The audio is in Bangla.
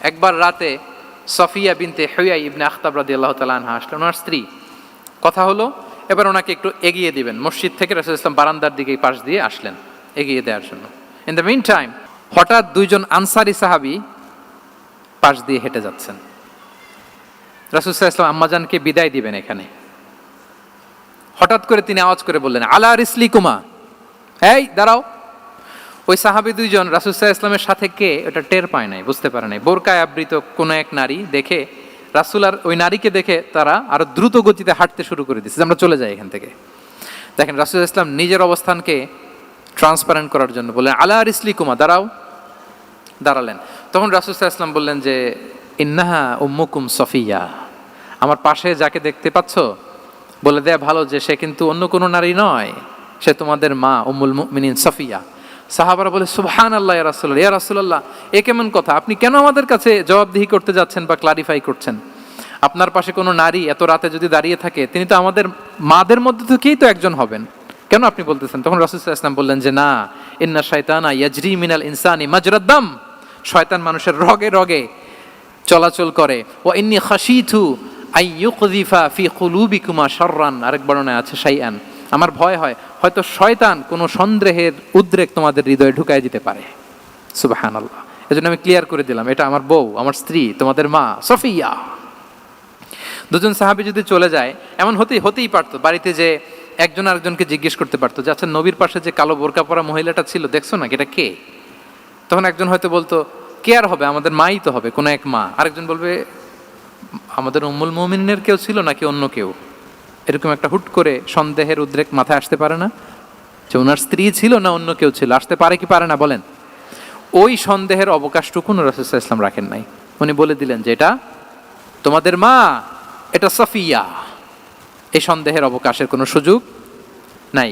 একবার রাতে সফিয়া বিনতে হুয়াই ইবনে আখতাব রাদিয়াল্লাহু তাআলা আনহা আসলেন, ওনার স্ত্রী। কথা হলো এবার ওনাকে একটু এগিয়ে দিবেন, মসজিদ থেকে রাসূলুল্লাহ সাল্লাল্লাহু আলাইহি ওয়াসাল্লাম বারান্দার দিকে পাশ দিয়ে আসলেন এগিয়ে দেওয়ার জন্য। ইন দ্য মিন টাইম হঠাৎ দুইজন আনসারি সাহাবী পাশ দিয়ে হেঁটে যাচ্ছেন। রাসূলুল্লাহ সাল্লাল্লাহু আলাইহি ওয়াসাল্লাম আম্মাজানকে বিদায় দিবেন এখানে, হঠাৎ করে তিনি আওয়াজ করে বললেন, আলা রিসলিকুমা, এই দাঁড়াও। ওই সাহাবী দুইজন রাসূল সাল্লাল্লাহু আলাইহি ওয়াসাল্লামের সাথে কে ওটা টের পায় নাই, বুঝতে পারে নাই। বোরকায় আবৃত কোন এক নারী দেখে রাসূল আর ওই নারীকে দেখে তারা আরো দ্রুত গতিতে হাঁটতে শুরু করে দিচ্ছে, আমরা চলে যাই এখান থেকে। দেখেন রাসূল সাল্লাল্লাহু আলাইহি ওয়াসাল্লাম নিজের অবস্থানকে ট্রান্সপারেন্ট করার জন্য বললেন, আলা রিসলিকুমা, দাঁড়াও। দাঁড়ালেন। তখন রাসূল সাল্লাল্লাহু আলাইহি ওয়াসাল্লাম বললেন যে, ইন্নাহা উম্মুকুম সফিয়া, আমার পাশে যাকে দেখতে পাচ্ছ বলে দেয়া ভালো যে সে কিন্তু অন্য কোনো নারী নয়, সে তোমাদের মা উম্মুল মুমিনিন সফিয়া। সাহাবারা বলে, সুবহানাল্লাহ ইয়া রাসূলুল্লাহ, ইয়া রাসূলুল্লাহ, এ কেমন কথা? আপনি কেন আমাদের কাছে জবাবদিহি করতে যাচ্ছেন বা ক্লারিফাই করছেন? আপনার পাশে কোনো নারী এত রাতে যদি দাঁড়িয়ে থাকে, তিনি তো আমাদের মাদের মধ্যে থেকেই তো একজন হবেন, কেন আপনি বলতেছেন? তখন রাসূল সাল্লাল্লাহু আলাইহি ওয়াসাল্লাম বললেন যে, না, ইন্না শাইতানা ইয়াজরি মিনাল ইনসানি মাজরাদ দাম, শয়তান মানুষের রগে রগে চলাচল করে। ওয়া ইন্নী খাশিতু আই ইউকযিফা ফি কুলুবিকুমা শাররান, আরেক বর্ণনায় আছে শাইআন, আমার ভয় হয় হয়তো শয়তান কোনো সন্দেহের উদ্রেক তোমাদের হৃদয়ে ঢুকায় দিতে পারে। সুবহানাল্লাহ। এজন্য আমি ক্লিয়ার করে দিলাম, এটা আমার বউ, আমার স্ত্রী, তোমাদের মা সফিয়া। দুজন সাহাবী যদি চলে যায়, এমন হতেই পারতো বাড়িতে যে একজন আরেকজনকে জিজ্ঞেস করতে পারতো যে, আচ্ছা নবীর পাশে যে কালো বোরকা পরা মহিলাটা ছিল দেখছো না, এটা কে? তখন একজন হয়তো বলতো, কে আর হবে, আমাদের মাই তো হবে, কোনো এক মা। আরেকজন বলবে, আমাদের উম্মুল মুমিনিনের কেউ ছিল নাকি অন্য কেউ? এরকম একটা হুট করে সন্দেহের উদ্রেক মাথায় আসতে পারে না যে ওনার স্ত্রী ছিল না অন্য কেউ ছিল? আসতে পারে কি পারে না বলেন? ওই সন্দেহের অবকাশটুকু রাসূল সাল্লাল্লাহু আলাইহি ওয়াসাল্লাম রাখেন নাই। উনি বলে দিলেন যে এটা তোমাদের মা, এটা সফিয়া। এই সন্দেহের অবকাশের কোনো সুযোগ নাই।